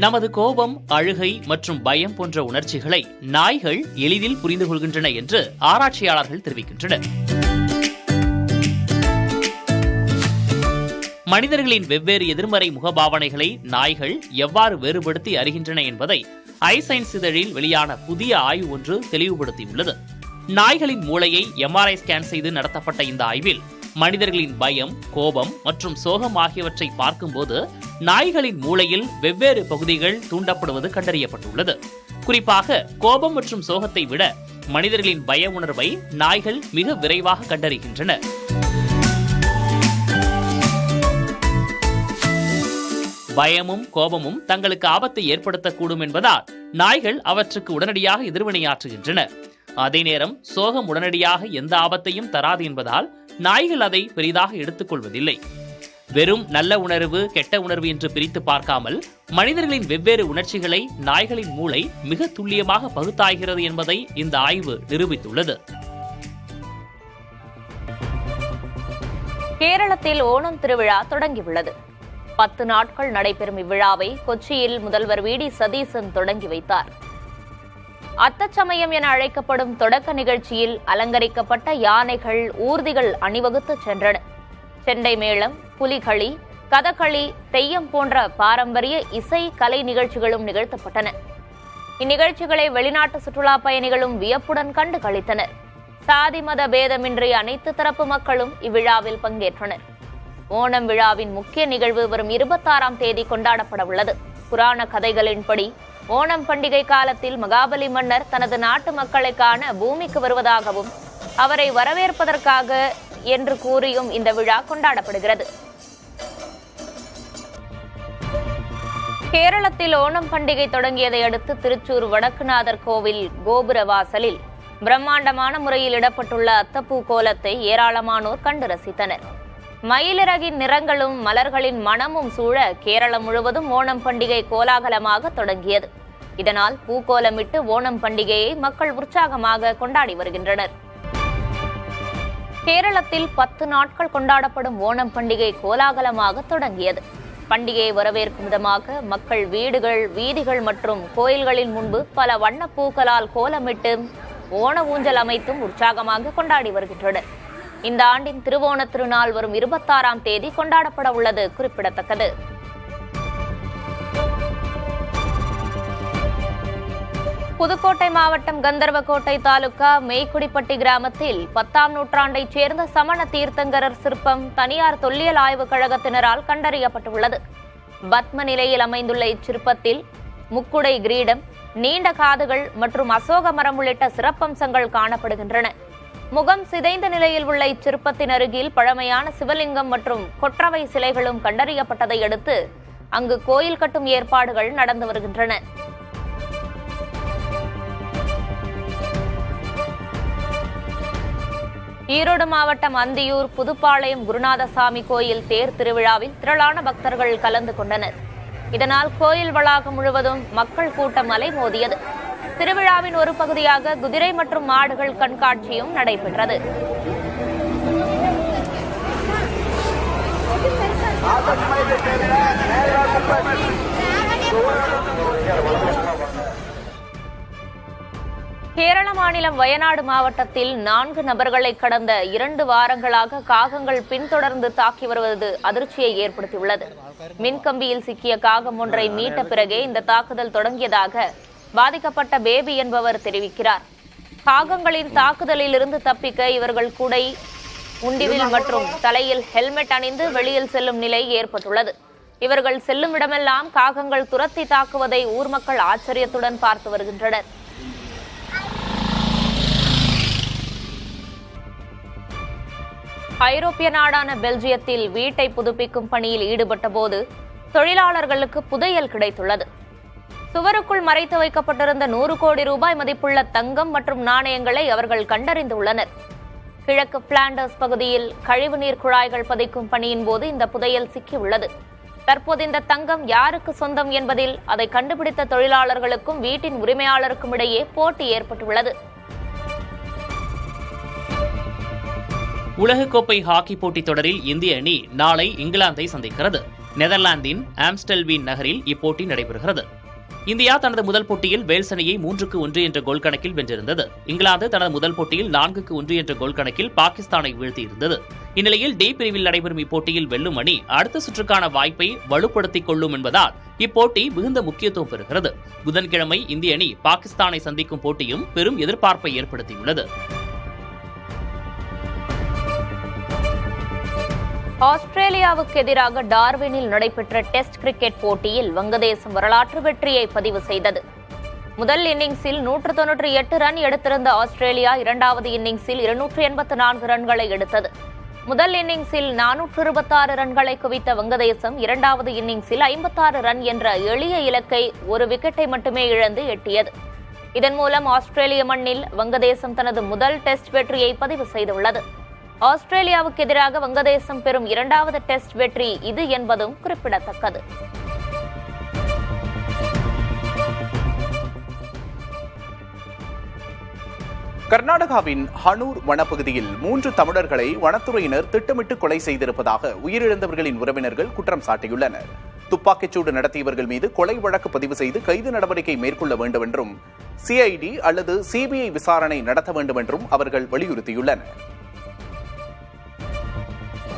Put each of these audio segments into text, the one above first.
நமது கோபம், அழுகை மற்றும் பயம் போன்ற உணர்ச்சிகளை நாய்கள் எளிதில் புரிந்து கொள்கின்றன என்று ஆராய்ச்சியாளர்கள் தெரிவிக்கின்றனர். மனிதர்களின் வெவ்வேறு எதிர்மறை முகபாவனைகளை நாய்கள் எவ்வாறு வேறுபடுத்தி அறிகின்றன என்பதை ஐசைன்ஸ் இதழில் வெளியான புதிய ஆய்வு ஒன்று தெளிவுபடுத்தியுள்ளது. நாய்களின் மூளையை MRI ஸ்கேன் செய்து நடத்தப்பட்ட இந்த ஆய்வில் மனிதர்களின் பயம், கோபம் மற்றும் சோகம் ஆகியவற்றை பார்க்கும்போது நாய்களின் மூளையில் வெவ்வேறு பகுதிகள் தூண்டப்படுவது கண்டறியப்பட்டுள்ளது. குறிப்பாக கோபம் மற்றும் சோகத்தை விட மனிதர்களின் பய உணர்வை நாய்கள் மிக விரைவாக கண்டறிகின்றன. பயமும் கோபமும் தங்களுக்கு ஆபத்தை ஏற்படுத்தக்கூடும் என்பதால் நாய்கள் அவற்றுக்கு உடனடியாக எதிர்வினையாற்றுகின்றன. அதே நேரம் சோகம் உடனடியாக எந்த ஆபத்தையும் தராது என்பதால் நாய்கள் அதை பெரிதாக எடுத்துக்கொள்வதில்லை. வெறும் நல்ல உணர்வு, கெட்ட உணர்வு என்று பிரித்து பார்க்காமல் மனிதர்களின் வெவ்வேறு உணர்ச்சிகளை நாய்களின் மூளை மிக துல்லியமாக பகுத்தாய்கிறது என்பதை இந்த ஆய்வு நிரூபித்துள்ளது. கேரளத்தில் ஓணம் திருவிழா தொடங்கியுள்ளது. 10 நாட்கள் நடைபெறும் இவ்விழாவை கொச்சியில் முதல்வர் VD சதீசன் தொடங்கி வைத்தார். அத்தச்சமயம் என அழைக்கப்படும் தொடக்க நிகழ்ச்சியில் அலங்கரிக்கப்பட்ட யானைகள், ஊர்திகள் அணிவகுத்து சென்றன. செண்டை மேளம், புலிகளி, கதகளி, தெய்யம் போன்ற பாரம்பரிய இசை, கலை நிகழ்ச்சிகளும் நிகழ்த்தப்பட்டன. இந்நிகழ்ச்சிகளை வெளிநாட்டு சுற்றுலா பயணிகளும் வியப்புடன் கண்டு களித்தனர். சாதி மத பேதமின்றி அனைத்து தரப்பு மக்களும் இவ்விழாவில் பங்கேற்றனர். ஓணம் விழாவின் முக்கிய நிகழ்வு வரும் 26ஆம் தேதி கொண்டாடப்பட உள்ளது. புராண கதைகளின்படி ஓணம் பண்டிகை காலத்தில் மகாபலி மன்னர் தனது நாட்டு மக்களை காண பூமிக்கு வருவதாகவும் அவரை வரவேற்பதற்காக என்று கூறியும் இந்த விழா கொண்டாடப்படுகிறது. கேரளத்தில் ஓணம் பண்டிகை தொடங்கியதை அடுத்து திருச்சூர் வடக்குநாதர் கோவில் கோபுர வாசலில் பிரம்மாண்டமான முறையில் இடப்பட்டுள்ள அத்தப்பூ கோலத்தை ஏராளமானோர் கண்டு ரசித்தனர். மயிலிறகின் நிறங்களும் மலர்களின் மணமும் சூழ கேரளம் முழுவதும் ஓணம் பண்டிகை கோலாகலமாக தொடங்கியது. இதனால் பூக்கோலமிட்டு ஓணம் பண்டிகையை மக்கள் உற்சாகமாக கொண்டாடி வருகின்றனர். கேரளத்தில் 10 நாட்கள் கொண்டாடப்படும் ஓணம் பண்டிகை கோலாகலமாக தொடங்கியது. பண்டிகையை வரவேற்கும் விதமாக மக்கள் வீடுகள், வீதிகள் மற்றும் கோயில்களின் முன்பு பல வண்ண பூக்களால் கோலமிட்டு ஓண ஊஞ்சல் அமைத்தும் உற்சாகமாக கொண்டாடி வருகின்றனர். இந்த ஆண்டின் திருவோண திருநாள் வரும் 26ஆம் தேதி கொண்டாடப்பட உள்ளது குறிப்பிடத்தக்கது. புதுக்கோட்டை மாவட்டம் கந்தர்வக்கோட்டை தாலுகா மெய்க்குடிப்பட்டி கிராமத்தில் 10ஆம் நூற்றாண்டைச் சேர்ந்த சமண தீர்த்தங்கரர் சிற்பம் தனியார் தொல்லியல் ஆய்வுக் கழகத்தினரால் கண்டறியப்பட்டுள்ளது. பத்ம நிலையில் அமைந்துள்ள இச்சிற்பத்தில் முக்குடை கிரீடம், நீண்ட காதுகள் மற்றும் அசோக மரம் உள்ளிட்ட சிறப்பம்சங்கள் காணப்படுகின்றன. முகம் சிதைந்த நிலையில் உள்ள இச்சிற்பத்தின் அருகில் பழமையான சிவலிங்கம் மற்றும் கொற்றவை சிலைகளும் கண்டறியப்பட்டதை அடுத்து அங்கு கோயில் கட்டும் ஏற்பாடுகள் நடந்து வருகின்றன. ஈரோடு மாவட்டம் அந்தியூர் புதுப்பாளையம் குருநாதசாமி கோயில் தேர் திருவிழாவில் திரளான பக்தர்கள் கலந்து கொண்டனர். இதனால் கோயில் வளாகம் முழுவதும் மக்கள் கூட்டம் அலைமோதியது. திருவிழாவின் ஒரு பகுதியாக குதிரை மற்றும் மாடுகள் கண்காட்சியும் நடைபெற்றது. கேரள மாநிலம் வயநாடு மாவட்டத்தில் 4 நபர்களை கடந்த 2 வாரங்களாக காகங்கள் பின்தொடர்ந்து தாக்கி வருவது அதிர்ச்சியை ஏற்படுத்தியுள்ளது. மின்கம்பியில் சிக்கிய காகம் ஒன்றை மீட்ட பிறகே இந்த தாக்குதல் தொடங்கியதாக பாதிக்கப்பட்ட பேபி என்பவர் தெரிவிக்கிறார். காகங்களின் தாக்குதலில் இருந்து தப்பிக்க இவர்கள் குடை, உண்டிவில் மற்றும் தலையில் ஹெல்மெட் அணிந்து வெளியில் செல்லும் நிலை ஏற்பட்டுள்ளது. இவர்கள் செல்லும் இடமெல்லாம் காகங்கள் துரத்தி தாக்குவதை ஊர் மக்கள் ஆச்சரியத்துடன் பார்த்து வருகின்றனர். ஐரோப்பிய நாடான பெல்ஜியத்தில் வீட்டை புதுப்பிக்கும் பணியில் ஈடுபட்ட போது தொழிலாளர்களுக்கு புதையல் கிடைத்துள்ளது. சுவருக்குள் மறைத்து வைக்கப்பட்டிருந்த 100 கோடி ரூபாய் மதிப்புள்ள தங்கம் மற்றும் நாணயங்களை அவர்கள் கண்டறிந்துள்ளனர். கிழக்கு பிளாண்டர்ஸ் பகுதியில் கழிவுநீர் குழாய்கள் பதிக்கும் பணியின் போது இந்த புதையல் சிக்கியுள்ளது. தற்போது இந்த தங்கம் யாருக்கு சொந்தம் என்பதில் அதை கண்டுபிடித்த தொழிலாளர்களுக்கும் வீட்டின் உரிமையாளருக்கும் இடையே போட்டி ஏற்பட்டுள்ளது. உலகக்கோப்பை ஹாக்கி போட்டித் தொடரில் இந்திய அணி நாளை இங்கிலாந்தை சந்திக்கிறது. நெதர்லாந்தின் ஆம்ஸ்டெல்வீன் நகரில் இப்போட்டி நடைபெறுகிறது. இந்தியா தனது முதல் போட்டியில் வேல்ஸ் அணியை 3-1 என்ற கோல் கணக்கில் வென்றிருந்தது. இங்கிலாந்து தனது முதல் போட்டியில் 4-1 என்ற கோல் கணக்கில் பாகிஸ்தானை வீழ்த்தியிருந்தது. இந்நிலையில் டி பிரிவில் நடைபெறும் இப்போட்டியில் வெல்லும் அணி அடுத்த சுற்றுக்கான வாய்ப்பை வலுப்படுத்திக் கொள்ளும் என்பதால் இப்போட்டி மிகுந்த முக்கியத்துவம் பெறுகிறது. புதன்கிழமை இந்திய அணி பாகிஸ்தானை சந்திக்கும் போட்டியும் பெரும் எதிர்பார்ப்பை ஏற்படுத்தியுள்ளது. ஆஸ்திரேலியாவுக்கு எதிராக டார்வினில் நடைபெற்ற டெஸ்ட் கிரிக்கெட் போட்டியில் வங்கதேசம் வரலாற்று வெற்றியை பதிவு செய்தது. முதல் இன்னிங்ஸில் 198 ரன் எடுத்திருந்த ஆஸ்திரேலியா இரண்டாவது இன்னிங்ஸில் 284 ரன்களை எடுத்தது. முதல் இன்னிங்ஸில் 426 ரன்களை குவித்த வங்கதேசம் இரண்டாவது இன்னிங்ஸில் 56 ரன் என்ற எளிய இலக்கை ஒரு விக்கெட்டை மட்டுமே இழந்து எட்டியது. இதன் மூலம் ஆஸ்திரேலிய மண்ணில் வங்கதேசம் தனது முதல் டெஸ்ட் வெற்றியை பதிவு செய்துள்ளது. ஆஸ்திரேலியாவுக்கு எதிராக வங்கதேசம் பெறும் இரண்டாவது டெஸ்ட் வெற்றி இது என்பதும் குறிப்பிடத்தக்கது. கர்நாடகாவின் ஹனூர் வனப்பகுதியில் 3 தமிழர்களை வனத்துறையினர் திட்டமிட்டு கொலை செய்திருப்பதாக உயிரிழந்தவர்களின் உறவினர்கள் குற்றம் சாட்டியுள்ளனர். துப்பாக்கிச்சூடு நடத்தியவர்கள் மீது கொலை வழக்கு பதிவு செய்து கைது நடவடிக்கை மேற்கொள்ள வேண்டும் என்றும் சிஐடி அல்லது சிபிஐ விசாரணை நடத்த வேண்டும் என்றும் அவர்கள் வலியுறுத்தியுள்ளனர்.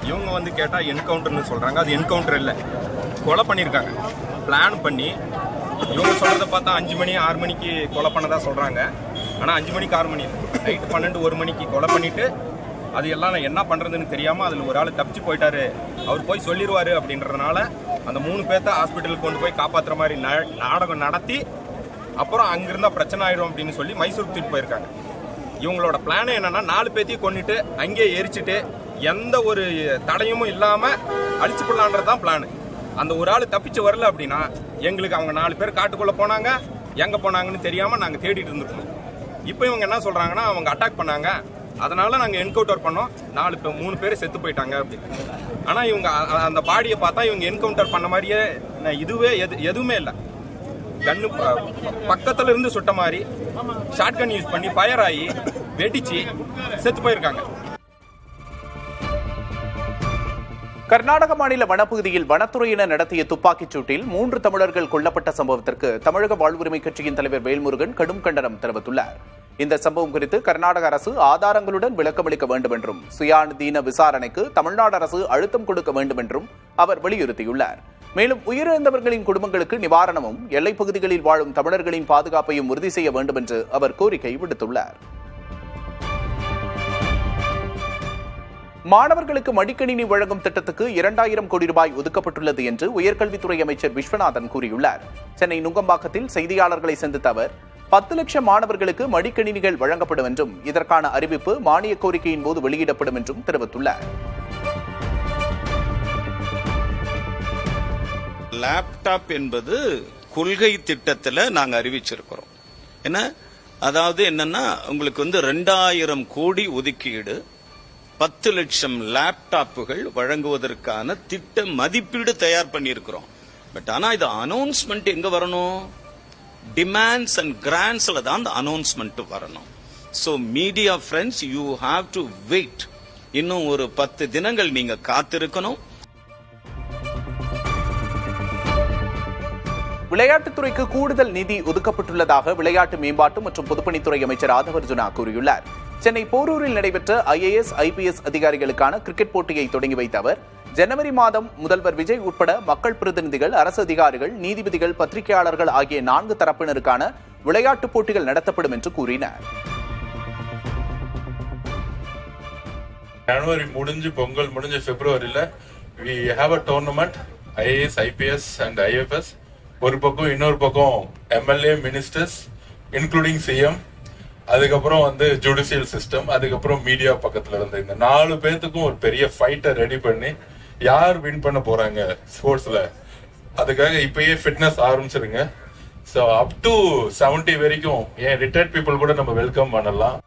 இவங்க கேட்டா என்கவுண்டர்னு சொல்றாங்க. அது என்கவுண்டர் இல்லை, கொலை பண்ணியிருக்காங்க. பிளான் பண்ணி இவங்க சொல்றதை பார்த்தா 5 மணி 6 மணிக்கு கொலை பண்ணதா சொல்றாங்க. ஆனால் 5 மணிக்கு 6 மணி நைட்டு 12 1 மணிக்கு கொலை பண்ணிட்டு அது எல்லாம் என்ன பண்றதுன்னு தெரியாம அதில் ஒரு ஆள் தப்பிச்சு போயிட்டாரு, அவர் போய் சொல்லிடுவாரு அப்படின்றதுனால அந்த 3 பேர்த்த ஹாஸ்பிட்டலுக்கு கொண்டு போய் காப்பாற்றுற மாதிரி நாடகம் நடத்தி அப்புறம் அங்கிருந்தா பிரச்சனை ஆயிடும் அப்படின்னு சொல்லி மைசூருக்கு தூக்கிட்டு போயிருக்காங்க. இவங்களோட பிளான் என்னன்னா 4 பேர்த்தையும் கொண்டுட்டு அங்கேயே எரிச்சிட்டு எந்த ஒரு தடையும் இல்லாம அழிச்சு கொள்ளலான்றதுதான் பிளான். அந்த ஒரு ஆள் தப்பிச்சு வரல அப்படின்னா எங்களுக்கு அவங்க 4 பேர் காட்டுக்குள்ள போனாங்க, எங்க போனாங்கன்னு தெரியாம நாங்க தேடிட்டு இருந்திருக்கோம். இப்போ இவங்க என்ன சொல்றாங்கன்னா அவங்க அட்டாக் பண்ணாங்க, அதனால நாங்க என்கவுண்டர் பண்ணோம், 3 பேர் செத்து போயிட்டாங்க அப்படின்னு. ஆனா இவங்க அந்த பாடியை பார்த்தா இவங்க என்கவுண்டர் பண்ண மாதிரியே இதுவே எதுவுமே இல்லை. கண்ணு பக்கத்துல இருந்து சுட்ட மாதிரி ஷார்ட் கன் யூஸ் பண்ணி ஃபயர் ஆகி வெடிச்சு செத்து போயிருக்காங்க. கர்நாடக மாநில வனப்பகுதியில் வனத்துறையினர் நடத்திய துப்பாக்கிச் சூட்டில் 3 தமிழர்கள் கொல்லப்பட்ட சம்பவத்திற்கு தமிழக வாழ்வுரிமை கட்சியின் தலைவர் வேல்முருகன் கடும் கண்டனம் தெரிவித்துள்ளார். இந்த சம்பவம் குறித்து கர்நாடக அரசு ஆதாரங்களுடன் விளக்கமளிக்க வேண்டும் என்றும் சுயாதீன விசாரணைக்கு தமிழ்நாடு அரசு அழுத்தம் கொடுக்க வேண்டும் என்றும் அவர் வலியுறுத்தியுள்ளார். மேலும் உயிரிழந்தவர்களின் குடும்பங்களுக்கு நிவாரணமும் எல்லைப் பகுதிகளில் வாழும் தமிழர்களின் பாதுகாப்பையும் உறுதி செய்ய வேண்டும் என்று அவர் கோரிக்கை விடுத்துள்ளார். மாணவர்களுக்கு மடிக்கணினி வழங்கும் திட்டத்துக்கு 2000 கோடி ரூபாய் ஒதுக்கப்பட்டுள்ளது என்று உயர்கல்வித்துறை அமைச்சர் விஸ்வநாதன் கூறியுள்ளார். சென்னை நுங்கம்பாக்கத்தில் செய்தியாளர்களை சந்தித்த அவர் 10 லட்சம் மாணவர்களுக்கு மடிக்கணினிகள் வழங்கப்படும் என்றும் இதற்கான அறிவிப்பு மானிய கோரிக்கையின் போது வெளியிடப்படும் என்றும் தெரிவித்துள்ளார். லேப்டாப் என்பது கொள்கை திட்டத்தில் நாங்கள் அறிவிச்சிருக்கிறோம். அதாவது என்னன்னா உங்களுக்கு 2000 கோடி ஒதுக்கீடு 10 லட்சம் லேப்டாப்புகள் வழங்குவதற்கான திட்ட மதிப்பீடு தயார் பண்ணியிருக்கிறோம். பட் ஆனா இது அனௌன்ஸ்மெண்ட் எங்க வரணும்? டிமாண்ட்ஸ் அண்ட் கிராண்ட்ஸ்ல தான் அந்த அனௌன்ஸ்மெண்ட் வரணும். So media friends, you have to wait. இன்னும் ஒரு 10 தினங்கள் நீங்க காத்திருக்கணும். விளையாட்டுத்துறைக்கு கூடுதல் நிதி ஒதுக்கப்பட்டுள்ளதாக விளையாட்டு மேம்பாட்டு மற்றும் பொதுப்பணித்துறை அமைச்சர் ஆதவர்ஜுனா கூறியுள்ளார். சென்னை போரூரில் நடைபெற்ற IAS, IPS அதிகாரிகளுக்கான கிரிக்கெட் போட்டியை தொடங்கி வைத்த அவர் ஜனவரி மாதம் முதல்வர் விஜய் உட்பட மக்கள் பிரதிநிதிகள், அரசு அதிகாரிகள், நீதிபதிகள், பத்திரிகையாளர்கள் ஆகிய 4 தரப்பினருக்கான விளையாட்டுப் போட்டிகள் நடத்தப்படும் என்று கூறினார். ஜனவரி முடிஞ்சு பொங்கல் முடிஞ்ச பிப்ரவரியில we have a tournament, IAS, IPS and IFS. ஒரு பக்கம் இன்னொரு பக்கம் MLA மினிஸ்டர்ஸ் இன்க்ளூடிங் CM, அதுக்கப்புறம் ஜுடிஷியல் சிஸ்டம், அதுக்கப்புறம் மீடியா பக்கத்துல இருந்து இந்த 4 பேத்துக்கும் ஒரு பெரிய ஃபைட்டை ரெடி பண்ணி யார் வின் பண்ண போறாங்க ஸ்போர்ட்ஸ்ல, அதுக்காக இப்பயே ஃபிட்னஸ் ஆரம்பிச்சிருங்க. ஸோ அப் டு 70 வரைக்கும் ஏன் ரிட்டையர்ட் பீப்புள் கூட நம்ம வெல்கம் பண்ணலாம்.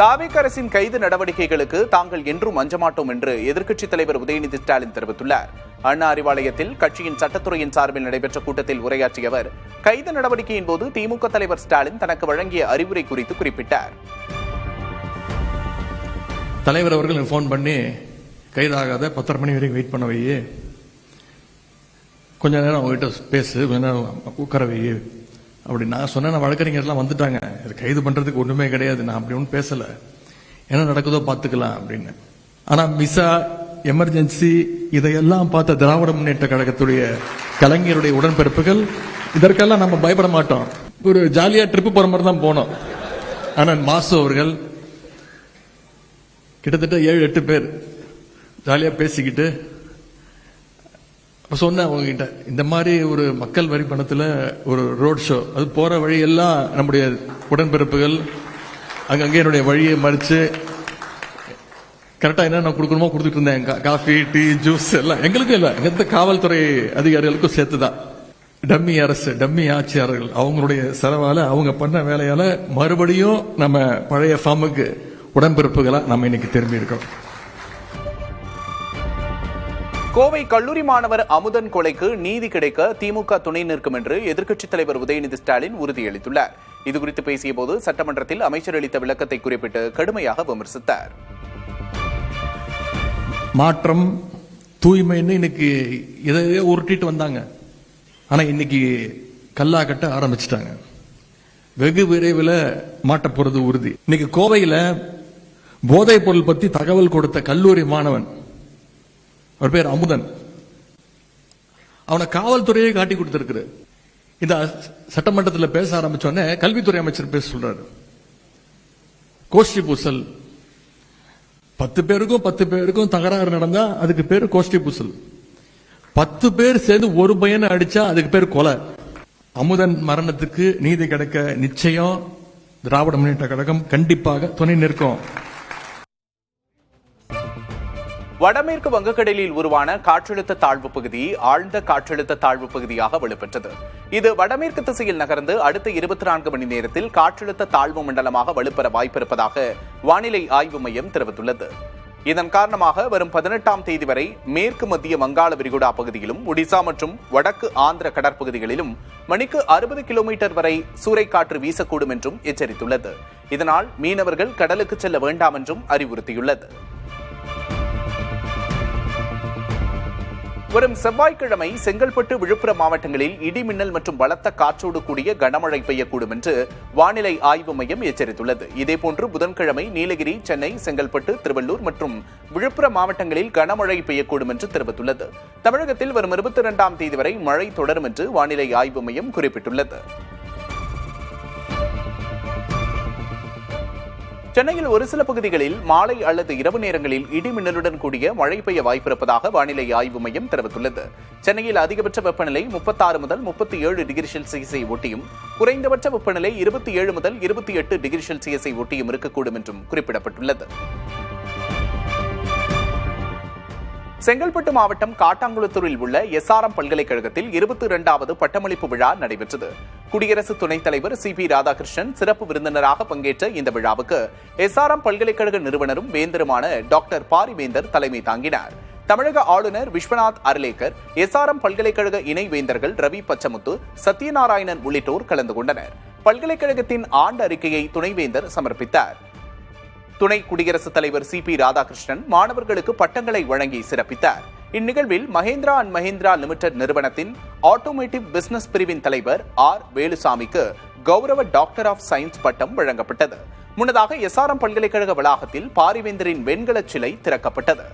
தாவேக அரசின் கைது நடவடிக்கைகளுக்கு தாங்கள் என்றும் அஞ்ச மாட்டோம் என்று எதிர்க்கட்சித் தலைவர் உதயநிதி ஸ்டாலின் தெரிவித்துள்ளார். அண்ணா அறிவாலயத்தில் கட்சியின் சட்டத்துறையின் சார்பில் நடைபெற்ற கூட்டத்தில் உரையாற்றிய அவர் கைது நடவடிக்கையின் போது திமுக தலைவர் ஸ்டாலின் தனக்கு வழங்கிய அறிவுரை குறித்து குறிப்பிட்டார். தலைவர் அவர்கள் போன் பண்ணி கைதாகாத 10:30 மணி வரைக்கும் வெயிட் பண்ண வையே, கொஞ்ச நேரம் அவங்ககிட்ட பேசு, கொஞ்ச நேரம் உட்கார வையே அப்படி நான் சொன்ன வழக்கறிஞர்லாம் வந்துட்டாங்க. கைது பண்றதுக்கு ஒண்ணுமே கிடையாது, நான் அப்படி ஒன்றும் பேசல, என்ன நடக்குதோ பாத்துக்கலாம் அப்படின்னு. ஆனா விசா, எமர்ஜென்சி இதையெல்லாம் பார்த்த திராவிட முன்னேற்ற கழகத்துடைய கலைஞருடைய உடன்பிறப்புகள் இதற்கெல்லாம் நம்ம பயப்பட மாட்டோம். ஒரு ஜாலியா ட்ரிப்பு போற மாதிரி தான் போனோம். ஆனா மாசு அவர்கள் கிட்டத்தட்ட 7-8 பேர் ஜாலியா பேசிக்கிட்டு சொன்ன அவங்ககிட்ட, இந்த மாதிரி ஒரு மக்கள் வரி பணத்துல ஒரு ரோட் ஷோ, அது போற வழியெல்லாம் நம்முடைய உடன்பிறப்புகள் அங்கங்கே என்னுடைய வழியை மறிச்சு கரெக்டா என்ன கொடுக்கணுமோ கொடுத்துட்டு இருந்தேன். காஃபி, டீ, ஜூஸ் எல்லாம் எங்களுக்கும் இல்லை, எங்க காவல்துறை அதிகாரிகளுக்கும் சேர்த்துதான். டம்மி அரசு, டம்மி ஆட்சியாளர்கள் அவங்களுடைய செலவால, அவங்க பண்ண வேலையால மறுபடியும் நம்ம பழைய ஃபார்முக்கு உடன்பிறப்புகளா நம்ம இன்னைக்கு திரும்பி இருக்கோம். கோவை கல்லூரி மாணவர் அமுதன் கொலைக்கு நீதி கிடைக்க திமுக துணை நிற்கும் என்று எதிர்க்கட்சித் தலைவர் உதயநிதி ஸ்டாலின் உறுதியளித்துள்ளார். இதுகுறித்து பேசியபோது சட்டமன்றத்தில் அமைச்சர் அளித்த விளக்கத்தை குறிப்பிட்டு கடுமையாக விமர்சித்தார். மாற்றம், தூய்மைன்னு இன்னைக்கு இதையே உருட்டிட்டு வந்தாங்க. ஆனா இன்னைக்கு கல்லா கட்ட ஆரம்பிச்சிட்டாங்க. வெகு விரைவில் மாட்ட போறது உறுதி. இன்னைக்கு கோவையில போதைப் பொருள் பத்தி தகவல் கொடுத்த கல்லூரி மாணவன், அவர் பேர் அமுதன், அவனை காவல்துறையே காட்டி கொடுத்திருக்கு. இந்த சட்டமன்றத்தில் பேச ஆரம்பிச்சோன்னே கல்வித்துறை அமைச்சர் பேச சொல்றாரு, கோஷ்டி பூசல், 10 பேருக்கும் தகராறு நடந்தா அதுக்கு பேரு கோஷ்டி பூசல், 10 பேர் சேர்ந்து ஒரு பையனை அடிச்சா அதுக்கு பேர் கொலை. அமுதன் மரணத்துக்கு நீதி கிடைக்க நிச்சயம் திராவிட முன்னேற்ற கழகம் கண்டிப்பாக துணை நிற்கும். வடமேற்கு வங்கக்கடலில் உருவான காற்றழுத்த தாழ்வு பகுதி ஆழ்ந்த காற்றழுத்த தாழ்வு பகுதியாக வலுப்பெற்றது. இது வடமேற்கு திசையில் நகர்ந்து அடுத்த 24 மணி நேரத்தில் காற்றழுத்த தாழ்வு மண்டலமாக வலுப்பெற வாய்ப்பிருப்பதாக வானிலை ஆய்வு மையம் தெரிவித்துள்ளது. இதன் காரணமாக வரும் 18ஆம் தேதி வரை மேற்கு மத்திய வங்காள விரிகுடா பகுதியிலும் ஒடிசா மற்றும் வடக்கு ஆந்திர கடற்பகுதிகளிலும் மணிக்கு 60 கிலோமீட்டர் வரை சூறைக்காற்று வீசக்கூடும் என்றும் எச்சரித்துள்ளது. இதனால் மீனவர்கள் கடலுக்கு செல்ல வேண்டாம் என்றும் அறிவுறுத்தியுள்ளது. வரும் செவ்வாய்க்கிழமை செங்கல்பட்டு, விழுப்புரம் மாவட்டங்களில் இடி மின்னல் மற்றும் பலத்த காற்றோடு கூடிய கனமழை பெய்யக்கூடும் என்று வானிலை ஆய்வு மையம் எச்சரித்துள்ளது. இதேபோன்று புதன்கிழமை நீலகிரி, சென்னை, செங்கல்பட்டு, திருவள்ளூர் மற்றும் விழுப்புரம் மாவட்டங்களில் கனமழை பெய்யக்கூடும் என்று தெரிவித்துள்ளது. தமிழகத்தில் வரும் 22ஆம் தேதி வரை மழை தொடரும் என்று வானிலை ஆய்வு மையம் குறிப்பிட்டுள்ளது. சென்னையில் ஒரு சில பகுதிகளில் மாலை அல்லது இரவு நேரங்களில் இடி மின்னலுடன் கூடிய மழை பெய்ய வாய்ப்பிருப்பதாக வானிலை ஆய்வு மையம் தெரிவித்துள்ளது. சென்னையில் அதிகபட்ச வெப்பநிலை 36 முதல் 37 டிகிரி செல்சியஸை ஒட்டியும் குறைந்தபட்ச வெப்பநிலை 27 முதல் 28 டிகிரி செல்சியஸை ஒட்டியும் இருக்கக்கூடும் என்றும் குறிப்பிடப்பட்டுள்ளது. செங்கல்பட்டு மாவட்டம் காட்டாங்குளத்தூரில் உள்ள SRM பல்கலைக்கழகத்தில் 22வது பட்டமளிப்பு விழா நடைபெற்றது. குடியரசு துணைத் தலைவர் CP ராதாகிருஷ்ணன் சிறப்பு விருந்தினராக பங்கேற்ற இந்த விழாவுக்கு SRM பல்கலைக்கழக நிறுவனரும் வேந்தருமான டாக்டர் பாரிவேந்தர் தலைமை தாங்கினார். தமிழக ஆளுநர் விஸ்வநாத் அர்லேக்கர், SRM பல்கலைக்கழக இணைவேந்தர்கள் ரவி பச்சமுத்து, சத்யநாராயணன் உள்ளிட்டோர் கலந்து கொண்டனர். பல்கலைக்கழகத்தின் ஆண்டு அறிக்கையை துணைவேந்தர் சமர்ப்பித்தார். துணை குடியரசுத் தலைவர் CP ராதாகிருஷ்ணன் மாணவர்களுக்கு பட்டங்களை வழங்கி சிறப்பித்தார். இந்நிகழ்வில் மஹேந்திரா அண்ட் மஹேந்திரா லிமிடெட் நிறுவனத்தின் ஆட்டோமேட்டிவ் பிசினஸ் பிரிவின் தலைவர் R வேலுசாமிக்கு கௌரவ டாக்டர் ஆஃப் சயின்ஸ் பட்டம் வழங்கப்பட்டது. முன்னதாக SRM பல்கலைக்கழக வளாகத்தில் பாரிவேந்தரின் வெண்கல சிலை திறக்கப்பட்டது.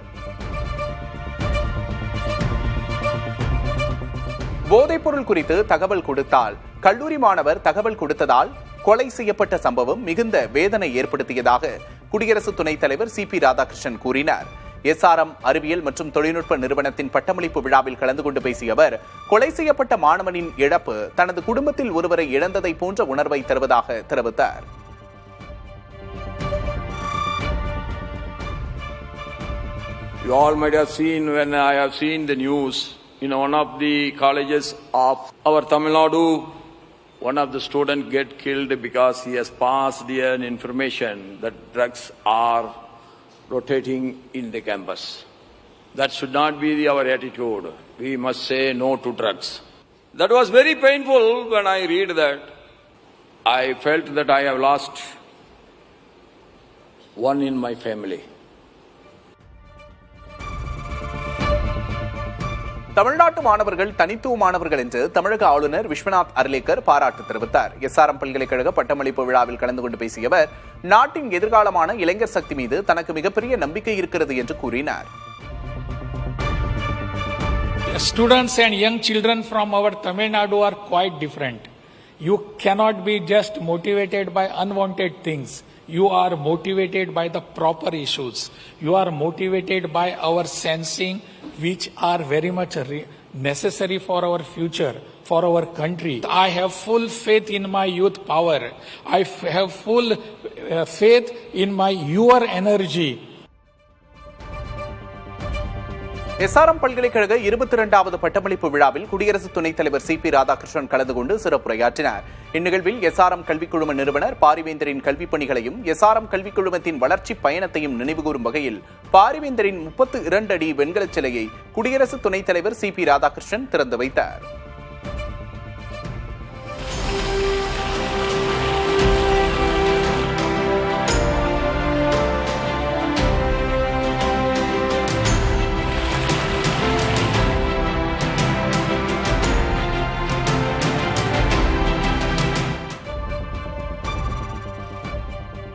போதைப்பொருள் குறித்து தகவல் கொடுத்தால் கல்லூரி மாணவர் தகவல் கொடுத்ததால் கொலை செய்யப்பட்ட சம்பவம் மிகுந்த வேதனை ஏற்படுத்தியதாக குடியரசு துணைத் தலைவர் CP ராதாகிருஷ்ணன் கூறினார். SRM அறிவியல் மற்றும் தொழில்நுட்ப நிறுவனத்தின் பட்டமளிப்பு விழாவில் கலந்து கொண்டு பேசிய அவர், கொலை செய்யப்பட்ட மாணவனின் இழப்பு தனது குடும்பத்தில் ஒருவரை இழந்ததை போன்ற உணர்வை தருவதாக தெரிவித்தார். You all might have seen when I have seen the news in one of the colleges of our Tamil Nadu, one of the students get killed because he has passed an information that drugs are rotating in the campus. That should not be our attitude. We must say no to drugs. That was very painful when I read that. I felt that I have lost one in my family. தமிழ்நாட்டு மாணவர்கள் தனித்துவமானவர்கள் என்று தமிழக ஆளுநர் விஸ்வநாத் அர்லேக்கர் பாராட்டு தெரிவித்தார். SRM பல்கலைக்கழக பட்டமளிப்பு விழாவில் கலந்து கொண்டு பேசிய அவர், நாட்டின் எதிர்காலமான இளைஞர் சக்தி மீது தனக்கு மிகப்பெரிய நம்பிக்கை இருக்கிறது என்று கூறினார். Students and young children from our Tamil Nadu are quite different. You cannot be just motivated by unwanted things. You are motivated by the proper issues. You are motivated by our sensing, which are very much necessary for our future, for our country. I have full faith in my youth power. I have full faith in your energy. SRM பல்கலைக்கழக 22வது பட்டமளிப்பு விழாவில் குடியரசு துணைத் தலைவர் CP Radhakrishnan கலந்து கொண்டு சிறப்புரையாற்றினார். இந்நிகழ்வில் SRM கல்விக் குழும நிறுவனர் பாரிவேந்தரின் கல்விப் பணிகளையும் SRM கல்விக் குழுமத்தின் வளர்ச்சி பயணத்தையும் நினைவுகூரும் வகையில் பாரிவேந்தரின் 32 அடி வெண்கலச் சிலையை குடியரசு துணைத் தலைவர் CP ராதாகிருஷ்ணன் திறந்து வைத்தார்.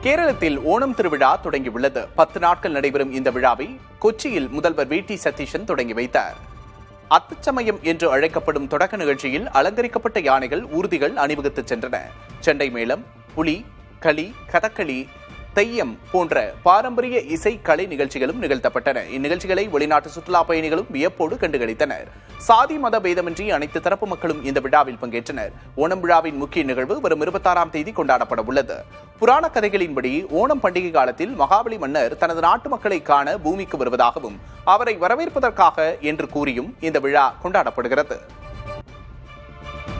கேரளத்தில் ஓணம் திருவிழா தொடங்கியுள்ளது. 10 நாட்கள் நடைபெறும் இந்த விழாவை கொச்சியில் முதல்வர் VT சதீஷன் தொடங்கி வைத்தார். அத்தச்சமயம் என்று அழைக்கப்படும் தொடக்க நிகழ்ச்சியில் அலங்கரிக்கப்பட்ட யானைகள், ஊர்திகள் அணிவகுத்து சென்றன. செண்டை மேளம், புலி, களி, கதகளி, தெய்யம் போன்ற பாரம்பரிய இசை கலை நிகழ்ச்சிகளும் நிகழ்த்தப்பட்டன. இந்நிகழ்ச்சிகளை வெளிநாட்டு சுற்றுலா பயணிகளும் வியப்போடு கண்டுகளித்தனர். சாதி மத பேதமின்றி அனைத்து தரப்பு மக்களும் இந்த விழாவில் பங்கேற்றனர். ஓணம் விழாவின் முக்கிய நிகழ்வு வரும் 26ஆம் தேதி கொண்டாடப்பட உள்ளது. புராண கதைகளின்படி ஓணம் பண்டிகை காலத்தில் மகாபலி மன்னர் தனது நாட்டு மக்களை காண பூமிக்கு வருவதாகவும் அவரை வரவேற்பதற்காக என்று கூறியும் இந்த விழா கொண்டாடப்படுகிறது.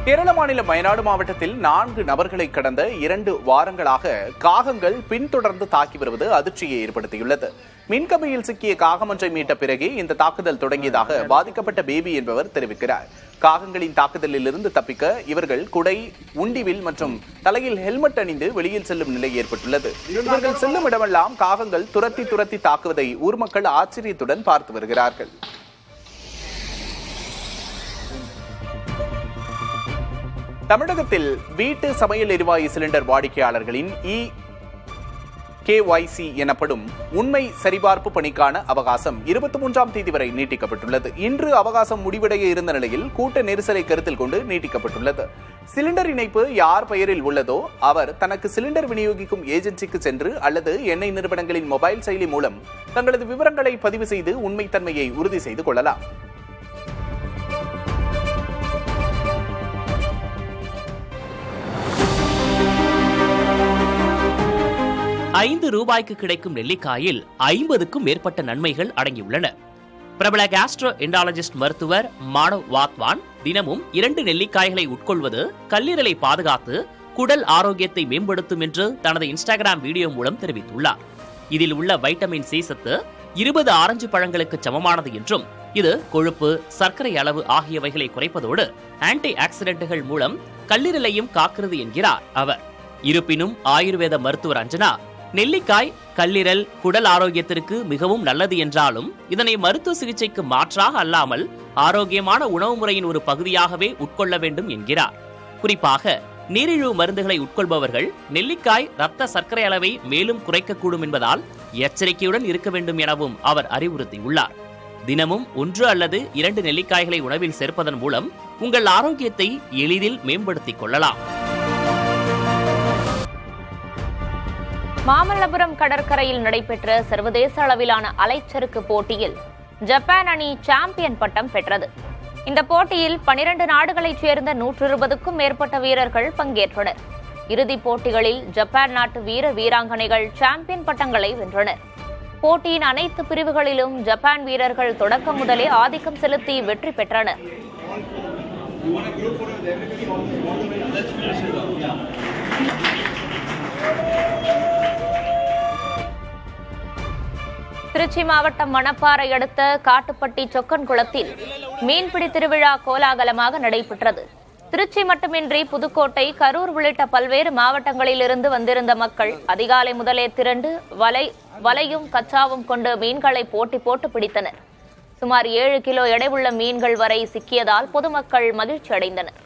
கேரள மாநிலம் வயநாடு மாவட்டத்தில் 4 நபர்களை கடந்த 2 வாரங்களாக காகங்கள் பின்தொடர்ந்து தாக்கி வருவது அதிர்ச்சியை ஏற்படுத்தியுள்ளது. மின்கம்பியில் சிக்கிய காகம் ஒன்றை மீட்ட பிறகே இந்த தாக்குதல் தொடங்கியதாக பாதிக்கப்பட்ட பேபி என்பவர் தெரிவிக்கிறார். காகங்களின் தாக்குதலில் இருந்து தப்பிக்க இவர்கள் குடை, உண்டிவில் மற்றும் தலையில் ஹெல்மெட் அணிந்து வெளியில் செல்லும் நிலை ஏற்பட்டுள்ளது. இவர்கள் செல்லும் இடமெல்லாம் காகங்கள் துரத்தி தாக்குவதை ஊர் மக்கள் ஆச்சரியத்துடன் பார்த்து வருகிறார்கள். தமிழகத்தில் வீட்டு சமையல் எரிவாயு சிலிண்டர் வாடிக்கையாளர்களின் KYC எனப்படும் உண்மை சரிபார்ப்பு பணிக்கான அவகாசம் 23ஆம் தேதி வரை நீட்டிக்கப்பட்டுள்ளது. இன்று அவகாசம் முடிவடைய இருந்த நிலையில் கூட்ட நெரிசலை கருத்தில் கொண்டு நீட்டிக்கப்பட்டுள்ளது. சிலிண்டர் இணைப்பு யார் பெயரில் உள்ளதோ அவர் தனக்கு சிலிண்டர் விநியோகிக்கும் ஏஜென்சிக்கு சென்று அல்லது எண்ணெய் நிறுவனங்களின் மொபைல் செயலி மூலம் தங்களது விவரங்களை பதிவு செய்து உண்மைத்தன்மையை உறுதி செய்து கொள்ளலாம். ₹5 கிடைக்கும் நெல்லிக்காயில் 50க்கும் மேற்பட்ட நன்மைகள் அடங்கியுள்ளன. பிரபல கேஸ்ட்ரோ என்டாலஜிஸ்ட் மருத்துவர் மானவ் வாத்வான் தினமும் 2 நெல்லிக்காய்களை உட்கொள்வது கல்லீரலை பாதுகாத்து குடல் ஆரோக்கியத்தை மேம்படுத்தும் என்று தனது இன்ஸ்டாகிராம் வீடியோ மூலம் தெரிவித்துள்ளார். இதில் உள்ள வைட்டமின் C சத்து 20 ஆரஞ்சு பழங்களுக்கு சமமானது என்றும் இது கொழுப்பு, சர்க்கரை அளவு ஆகியவைகளை குறைப்பதோடு ஆன்டி ஆக்சிடென்ட்கள் மூலம் கல்லீரலையும் காக்கிறது என்கிறார் அவர். இருப்பினும் ஆயுர்வேத மருத்துவர் அஞ்சனா, நெல்லிக்காய் கல்லீரல், குடல் ஆரோக்கியத்திற்கு மிகவும் நல்லது என்றாலும் இதனை மருத்துவ சிகிச்சைக்கு மாற்றாக அல்லாமல் ஆரோக்கியமான உணவு முறையின் ஒரு பகுதியாகவே உட்கொள்ள வேண்டும் என்கிறார். குறிப்பாக நீரிழிவு மருந்துகளை உட்கொள்பவர்கள் நெல்லிக்காய் இரத்த சர்க்கரை அளவை மேலும் குறைக்கக்கூடும் என்பதால் எச்சரிக்கையுடன் இருக்க வேண்டும் எனவும் அவர் அறிவுறுத்தியுள்ளார். தினமும் 1 அல்லது 2 நெல்லிக்காய்களை உணவில் சேர்ப்பதன் மூலம் உங்கள் ஆரோக்கியத்தை எளிதில் மேம்படுத்திக் கொள்ளலாம். மாமல்லபுரம் கடற்கரையில் நடைபெற்ற சர்வதேச அளவிலான அலைச்சறுக்கு போட்டியில் ஜப்பான் அணி சாம்பியன் பட்டம் பெற்றது. இந்த போட்டியில் 12 நாடுகளைச் சேர்ந்த 120க்கும் மேற்பட்ட வீரர்கள் பங்கேற்றனர். இறுதிப் போட்டிகளில் ஜப்பான் நாட்டு வீராங்கனைகள் சாம்பியன் பட்டங்களை வென்றனர். போட்டியின் அனைத்து பிரிவுகளிலும் ஜப்பான் வீரர்கள் தொடக்கம் முதலே ஆதிக்கம் செலுத்தி வெற்றி பெற்றனர். திருச்சி மாவட்டம் மணப்பாறை அடுத்த காட்டுப்பட்டி சொக்கன்குளத்தில் மீன்பிடி திருவிழா கோலாகலமாக நடைபெற்றது. திருச்சி மட்டுமின்றி புதுக்கோட்டை, கரூர் உள்ளிட்ட பல்வேறு மாவட்டங்களிலிருந்து வந்திருந்த மக்கள் அதிகாலை முதலே திரண்டு வலையும் கச்சாவும் கொண்டு மீன்களை போட்டி போட்டு பிடித்தனர். சுமார் 7 கிலோ எடை உள்ள மீன்கள் வரை சிக்கியதால் பொதுமக்கள் மகிழ்ச்சி அடைந்தனர்.